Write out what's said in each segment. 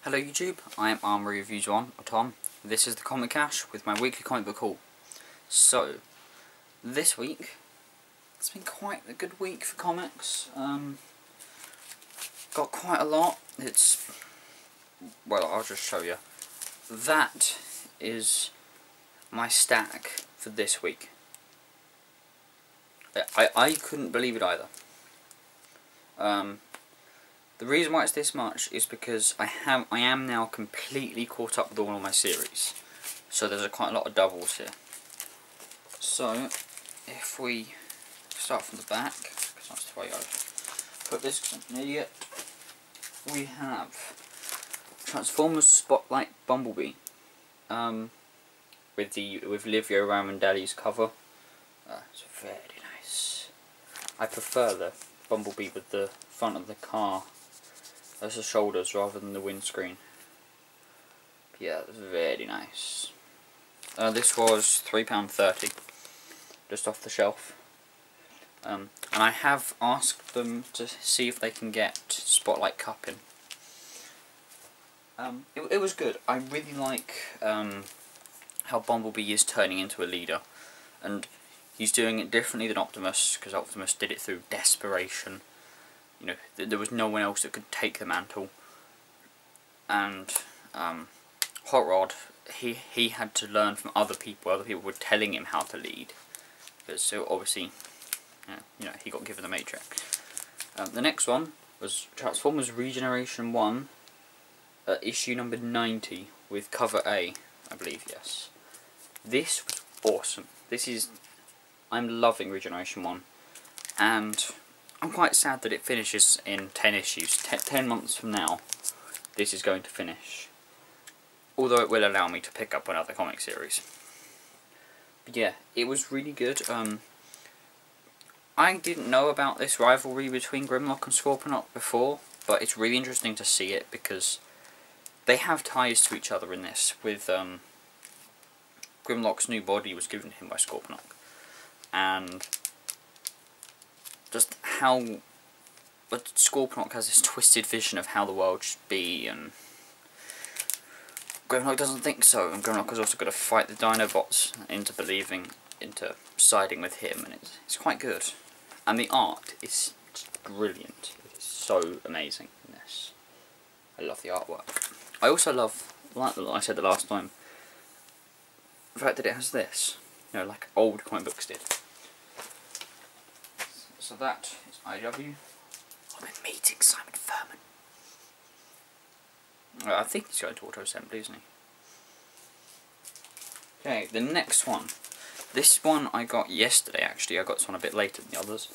Hello YouTube, I am Armoury Reviews 1, or Tom. This is the Comic Cache with my weekly comic book haul. So, this week, it's been quite a good week for comics. Got quite a lot. Well, I'll just show you. That is my stack for this week. I couldn't believe it either. The reason why it's this much is because I am now completely caught up with all of my series. So there's quite a lot of doubles here. So if we start from the back, because that's the way I put this, because I'm an idiot. We have Transformers Spotlight Bumblebee, with Livio Ramondelli's cover. It's very nice. I prefer the Bumblebee with the front of the car as the shoulders rather than the windscreen. But yeah, that's very nice. This was £3.30, just off the shelf. And I have asked them to see if they can get Spotlight Cup in. It was good. I really like how Bumblebee is turning into a leader, and he's doing it differently than Optimus, because Optimus did it through desperation. You know, there was no one else that could take the mantle, and Hot Rod, he had to learn from other people. Other people were telling him how to lead, but so obviously, you know, he got given the Matrix. The next one was Transformers Regeneration 1, issue number 90 with cover A, I believe. Yes, this was awesome. I'm loving Regeneration 1, and I'm quite sad that it finishes in 10 issues. 10 months from now, this is going to finish. Although it will allow me to pick up another comic series. But yeah, it was really good. I didn't know about this rivalry between Grimlock and Scorponok before, but it's really interesting to see it because they have ties to each other in this. With Grimlock's new body was given to him by Scorponok, and just how Scorponok has this twisted vision of how the world should be, and Grimlock doesn't think so, and Grimlock has also got to fight the Dinobots into siding with him, and it's quite good. And the art is brilliant. It's so amazing in this. I love the artwork. I also love, like I said the last time, the fact that it has this, you know, like old comic books did. So that is IW. I've been meeting Simon Furman. I think he's going to auto assembly, isn't he? Okay, the next one. This one I got yesterday, actually. I got this one a bit later than the others.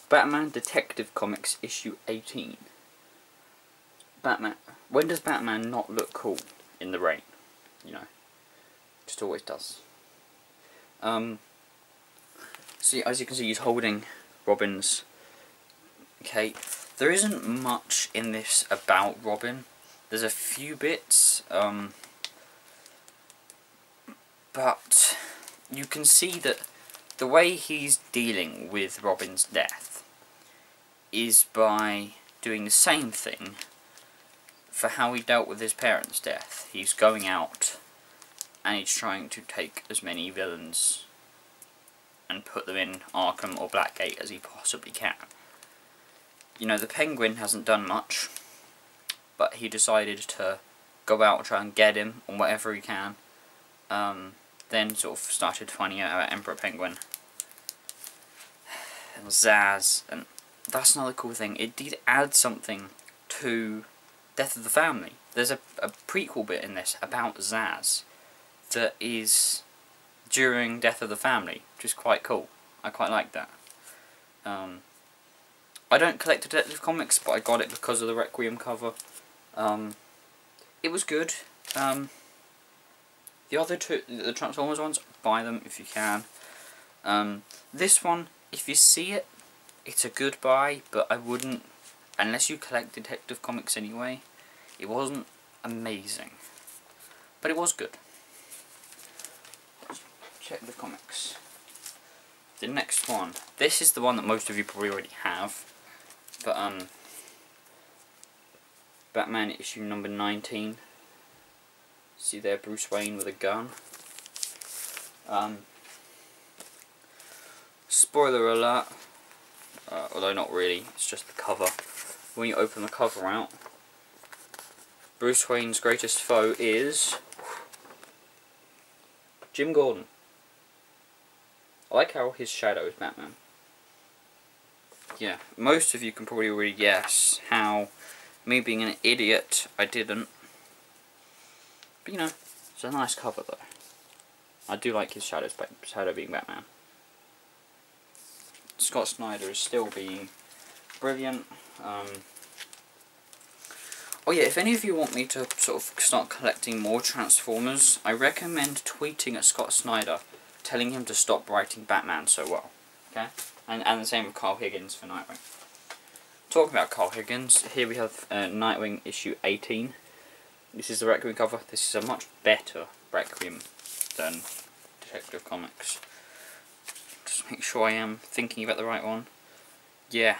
Batman Detective Comics issue 18. Batman. When does Batman not look cool in the rain? You know, just always does. See, as you can see, he's holding Robin's cape. There isn't much in this about Robin. There's a few bits, but you can see that the way he's dealing with Robin's death is by doing the same thing for how he dealt with his parents' death. He's going out and he's trying to take as many villains and put them in Arkham or Blackgate as he possibly can. You know, the Penguin hasn't done much, but he decided to go out and try and get him on whatever he can. Then sort of started finding out about Emperor Penguin and Zaz, and that's another cool thing. It did add something to Death of the Family. There's a prequel bit in this about Zaz that is during Death of the Family, which is quite cool. I quite like that. I don't collect Detective Comics, but I got it because of the Requiem cover. It was good. The other two, the Transformers ones, buy them if you can. This one, if you see it, it's a good buy, but I wouldn't, unless you collect Detective Comics anyway. It wasn't amazing, but it was good. Let's check the comics. The next one, this is the one that most of you probably already have, but Batman issue number 19. See there, Bruce Wayne with a gun. Spoiler alert, although not really, it's just the cover. When you open the cover out, Bruce Wayne's greatest foe is Jim Gordon. I like how his shadow is Batman. Yeah, most of you can probably already guess how, me being an idiot, I didn't. But you know, it's a nice cover though. I do like his shadow being Batman. Scott Snyder is still being brilliant. Oh yeah, if any of you want me to sort of start collecting more Transformers, I recommend tweeting at Scott Snyder, telling him to stop writing Batman so well. Okay? And the same with Carl Higgins for Nightwing. Talking about Carl Higgins, here we have Nightwing issue 18. This is the Requiem cover. This is a much better Requiem than Detective Comics. Just make sure I am thinking about the right one. Yeah.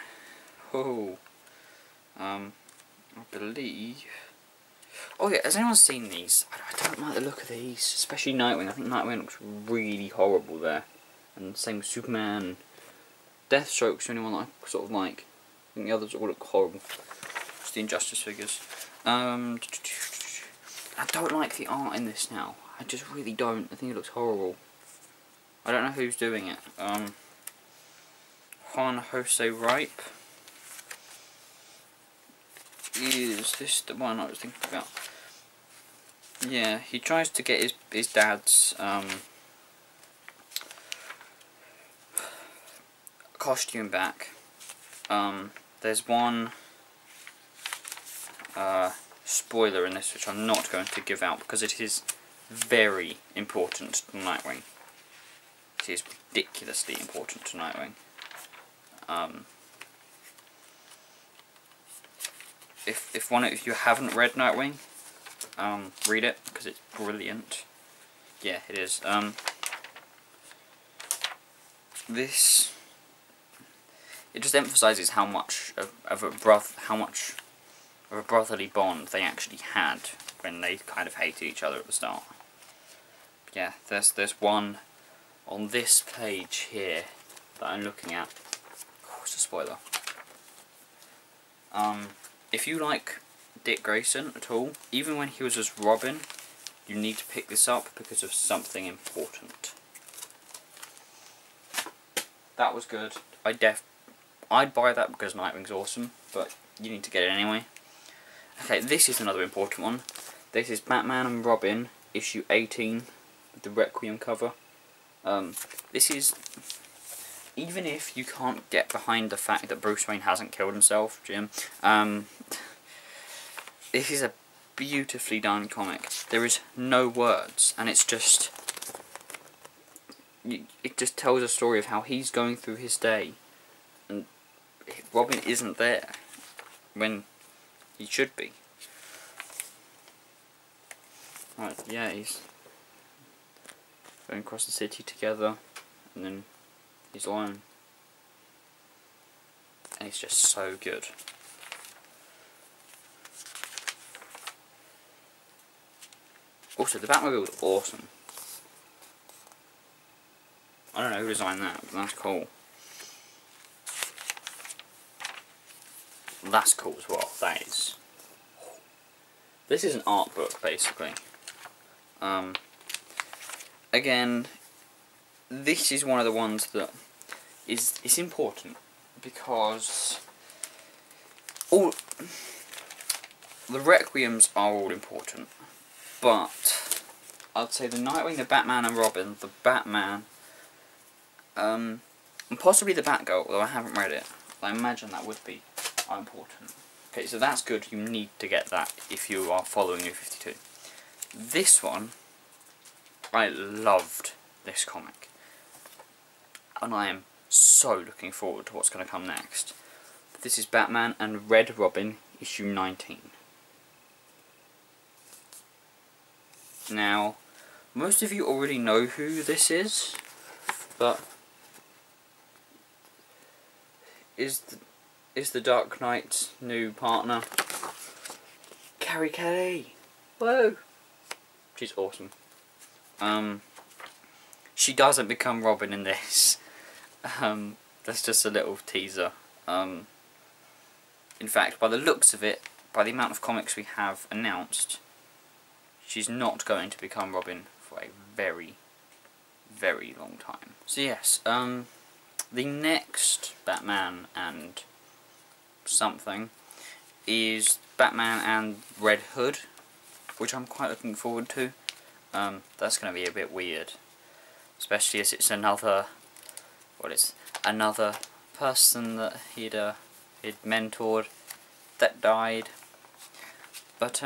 Oh. I believe... Oh yeah, has anyone seen these? I don't like the look of these, especially Nightwing. I think Nightwing looks really horrible there. And same with Superman. Deathstroke's the only one that I sort of like. I think the others all look horrible. Just the Injustice figures. I don't like the art in this now. I just really don't. I think it looks horrible. I don't know who's doing it. Juan Jose Ripe. Is this the one I was thinking about? Yeah, he tries to get his dad's costume back. There's one spoiler in this which I'm not going to give out because it is very important to Nightwing. It is ridiculously important to Nightwing. If one of you haven't read Nightwing, read it because it's brilliant. Yeah, it is. This it just emphasises how much of a brotherly bond they actually had when they kind of hated each other at the start. But yeah, there's one on this page here that I'm looking at. Oh, it's a spoiler. If you like Dick Grayson at all, even when he was as Robin, you need to pick this up because of something important. That was good. I'd buy that because Nightwing's awesome, but you need to get it anyway. Okay, this is another important one. This is Batman and Robin, issue 18, with the Requiem cover. This is... Even if you can't get behind the fact that Bruce Wayne hasn't killed himself, Jim, this is a beautifully done comic. There is no words, and it's just... It just tells a story of how he's going through his day, and Robin isn't there when he should be. Right, yeah, he's going across the city together, and then he's alone. And it's just so good. Also, the Batmobile is awesome. I don't know who designed that, but that's cool. That's cool as well, that is. This is an art book, basically. Again, this is one of the ones that is important because all the Requiems are all important, but I'd say the Nightwing, the Batman and Robin, the Batman, and possibly the Batgirl, although I haven't read it. I imagine that would be important. Okay, so that's good. You need to get that if you are following New 52. This one, I loved this comic, and I am so looking forward to what's going to come next. This is Batman and Red Robin, issue 19. Now, most of you already know who this is, but is the Dark Knight's new partner. Carrie Kelly! Whoa! She's awesome. She doesn't become Robin in this. That's just a little teaser. In fact, by the looks of it, by the amount of comics we have announced, she's not going to become Robin for a very, very long time. So yes, the next Batman and something is Batman and Red Hood, which I'm quite looking forward to. That's going to be a bit weird, especially as it's another, well, it's another person that he'd mentored that died. But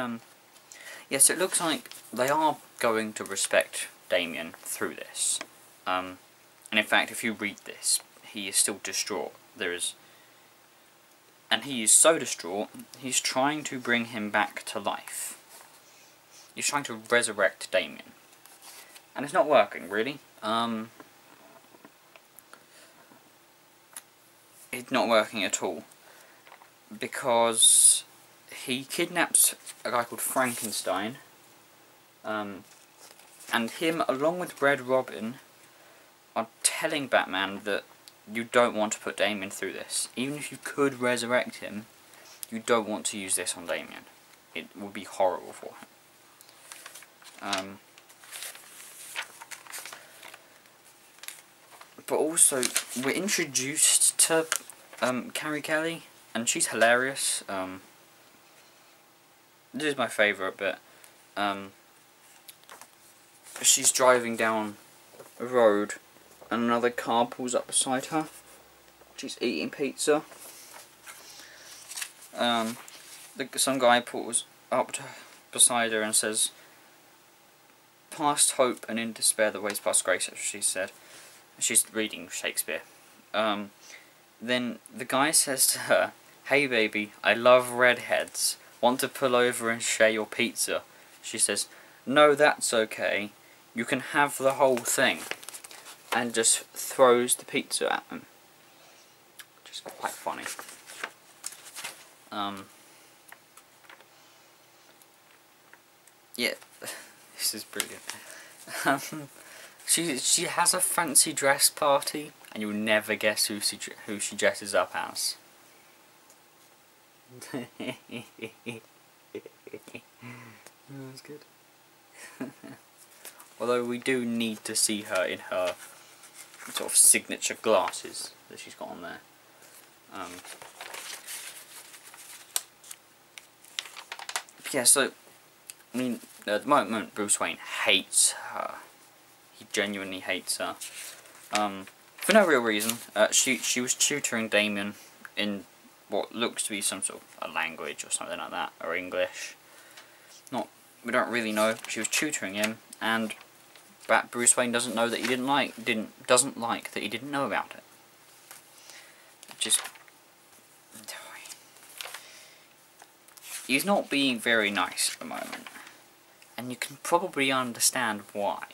yes, it looks like they are going to respect Damian through this. And in fact, if you read this, he is still distraught. And he is so distraught, he's trying to bring him back to life. He's trying to resurrect Damian. And it's not working, really. It's not working at all. Because he kidnaps a guy called Frankenstein. And him, along with Red Robin, are telling Batman that you don't want to put Damian through this. Even if you could resurrect him, you don't want to use this on Damian. It would be horrible for him. But also, we're introduced to Carrie Kelly, and she's hilarious. This is my favourite bit. She's driving down a road, and another car pulls up beside her. She's eating pizza. Some guy pulls up beside her and says, "Past hope and in despair the ways past grace," she said. She's reading Shakespeare. Then the guy says to her, "Hey baby, I love redheads. Want to pull over and share your pizza?" She says, "No, that's okay. You can have the whole thing." And just throws the pizza at him. Which is quite funny. Yeah, this is brilliant. She has a fancy dress party, and you'll never guess who she dresses up as. That's good. Although we do need to see her in her sort of signature glasses that she's got on there. Yeah, so I mean, at the moment, Bruce Wayne hates her. He genuinely hates her. For no real reason. She was tutoring Damian in what looks to be some sort of a language or something like that, or English. We don't really know. She was tutoring him, and Bruce Wayne doesn't know that he doesn't like that he didn't know about it. Just he's not being very nice at the moment, and you can probably understand why.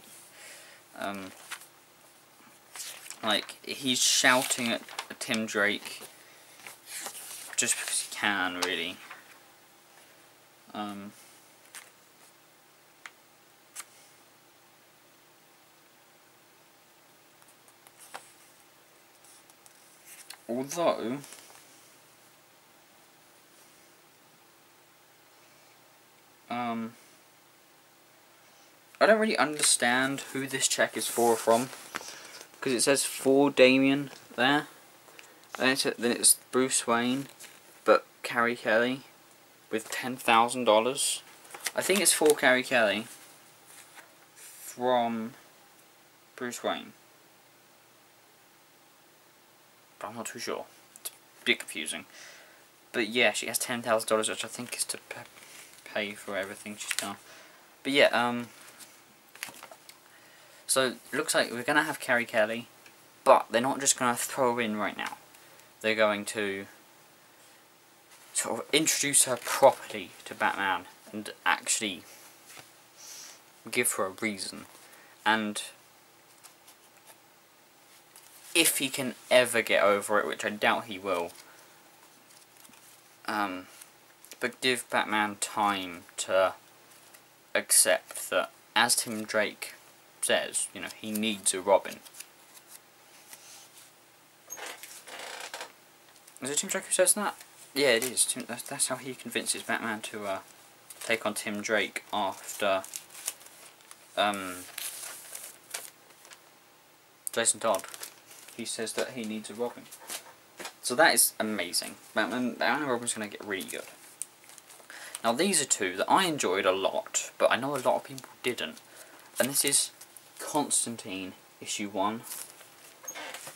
Like, he's shouting at Tim Drake just because he can, really. Although I don't really understand who this check is for from, because it says for Damian there, and then it's Bruce Wayne, but Carrie Kelly with $10,000. I think it's for Carrie Kelly from Bruce Wayne, but I'm not too sure. It's a bit confusing. But yeah, she has $10,000, which I think is to pay for everything she's done. But yeah, so it looks like we're going to have Carrie Kelly, but they're not just going to throw her in right now. They're going to sort of introduce her properly to Batman and actually give her a reason. And if he can ever get over it, which I doubt he will, but but give Batman time to accept that, as Tim Drake says, you know, he needs a Robin. Is it Tim Drake who says that? Yeah, it is. That's how he convinces Batman to take on Tim Drake after Jason Todd. He says that he needs a Robin. So that is amazing. Batman and Robin's going to get really good. Now these are two that I enjoyed a lot, but I know a lot of people didn't. And this is Constantine issue 1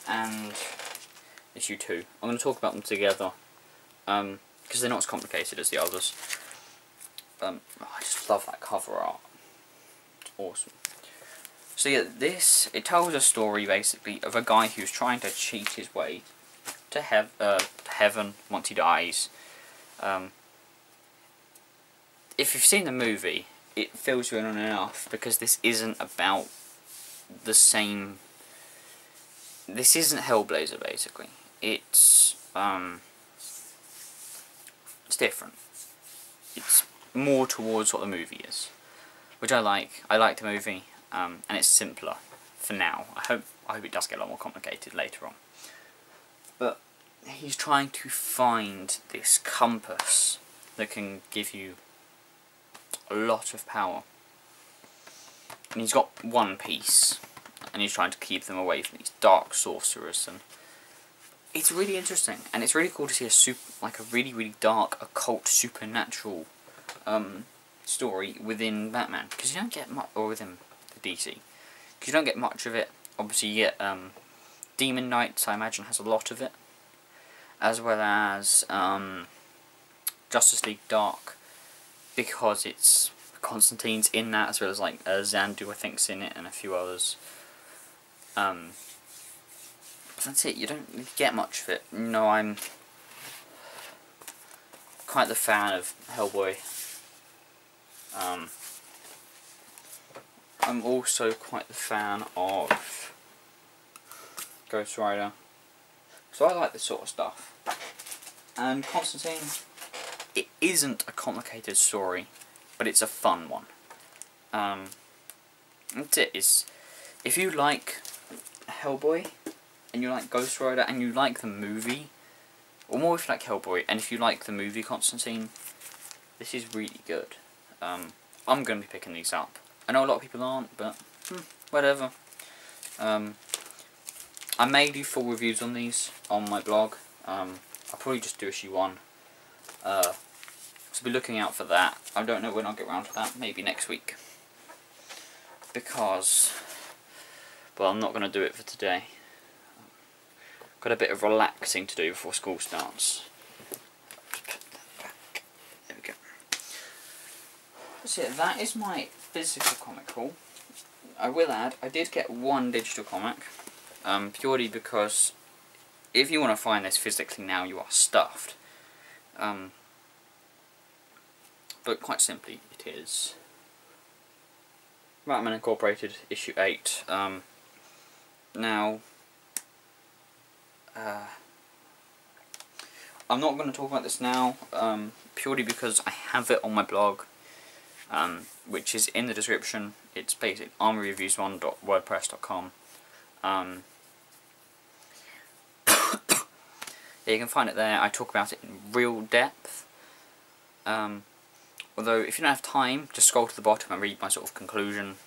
and issue 2. I'm going to talk about them together because they're not as complicated as the others. I just love that cover art. It's awesome. So yeah, it tells a story basically of a guy who's trying to cheat his way to heaven once he dies. If you've seen the movie, it fills you in on enough, because this isn't about the same. This isn't Hellblazer basically. It's different. It's more towards what the movie is, which I like. I like the movie, and it's simpler for now. I hope it does get a lot more complicated later on. But he's trying to find this compass that can give you a lot of power. And he's got one piece, and he's trying to keep them away from these dark sorcerers. And it's really interesting, and it's really cool to see a really, really dark, occult, supernatural story within Batman, because you don't get much, or within the DC, because you don't get much of it. Obviously, you get Demon Knights, I imagine, has a lot of it, as well as Justice League Dark, because it's Constantine's in that, as well as like Xandu, I think's in it, and a few others. That's it. You don't really get much of it. You know, I'm quite the fan of Hellboy. I'm also quite the fan of Ghost Rider. So I like this sort of stuff. And Constantine, it isn't a complicated story, but it's a fun one. That's it. If you like Hellboy, and you like Ghost Rider, and you like the movie, or more if you like Hellboy, and if you like the movie Constantine, this is really good. I'm going to be picking these up. I know a lot of people aren't, but whatever. I may do full reviews on these on my blog. I'll probably just do issue 1. So be looking out for that. I don't know when I'll get around to that. Maybe next week. Because, well, I'm not going to do it for today. Got a bit of relaxing to do before school starts. Just put that back. There we go. So yeah, that is my physical comic haul. I will add, I did get one digital comic. Purely because if you want to find this physically now, you are stuffed. But quite simply, it is Batman Incorporated issue 8. Now, I'm not going to talk about this now, purely because I have it on my blog, which is in the description. It's basically armouryreviews1.wordpress.com. Yeah, you can find it there. I talk about it in real depth. Although, if you don't have time, just scroll to the bottom and read my sort of conclusion,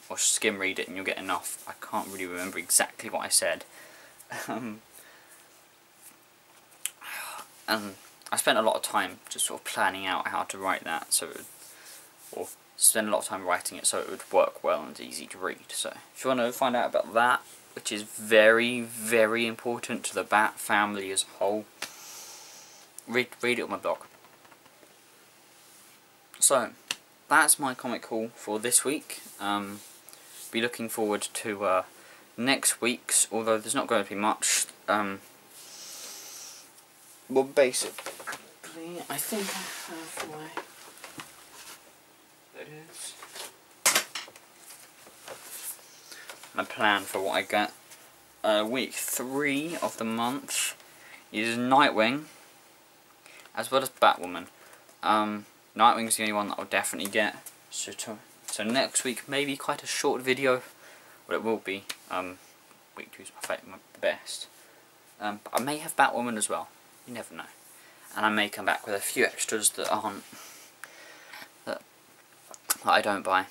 or skim read it and you'll get enough. I can't really remember exactly what I said. And I spent a lot of time just sort of planning out how to write that, so or spend a lot of time writing it so it would work well and easy to read. So if you want to find out about that, which is very, very important to the Bat family as a whole, read it on my blog. So that's my comic haul for this week. Be looking forward to next week's, although there's not going to be much. Well, basically, I think I have my... There it is. My plan for what I get. Week 3 of the month is Nightwing, as well as Batwoman. Nightwing's the only one that I'll definitely get. So next week maybe quite a short video, but it will be. Week 2 is the best. But I may have Batwoman as well. You never know. And I may come back with a few extras that aren't that I don't buy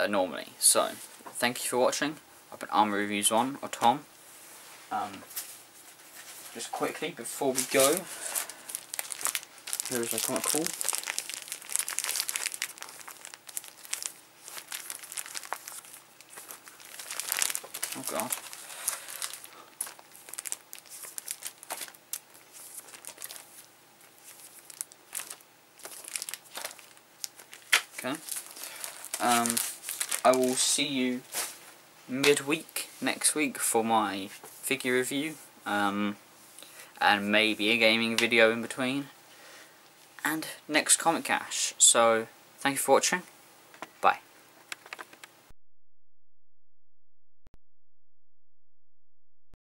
normally. So thank you for watching. I've been Armoury Reviews 1 or Tom. Just quickly before we go, here is my comic call. Oh god. Okay. I will see you midweek next week for my figure review, and maybe a gaming video in between, and next Comic Cash. So thank you for watching.